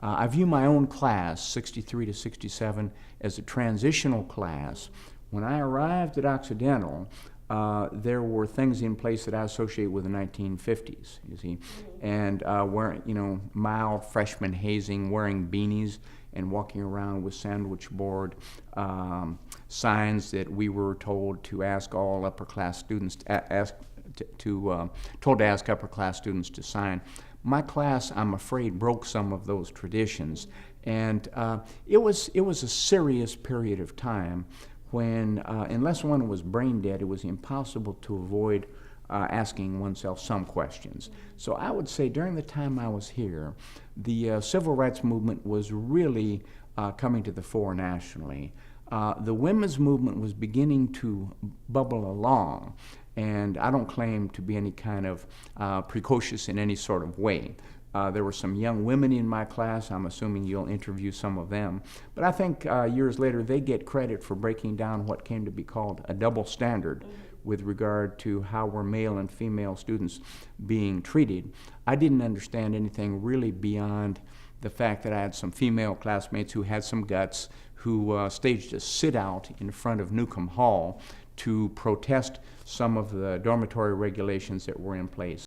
I view my own class, 63 to 67, as a transitional class. When I arrived at Occidental, there were things in place that I associate with the 1950s, you see, and wearing, mild freshman hazing, wearing beanies and walking around with sandwich board signs that we were told to ask all upper class students told to ask upper class students to sign. My class, I'm afraid, broke some of those traditions, and it was a serious period of time when, unless one was brain dead, it was impossible to avoid asking oneself some questions. So I would say during the time I was here, the civil rights movement was really coming to the fore nationally. The women's movement was beginning to bubble along, and I don't claim to be any kind of precocious in any sort of way. There were some young women in my class. I'm assuming you'll interview some of them. But I think years later they get credit for breaking down what came to be called a double standard with regard to how were male and female students being treated. I didn't understand anything really beyond the fact that I had some female classmates who had some guts, who staged a sit-out in front of Newcomb Hall to protest some of the dormitory regulations that were in place.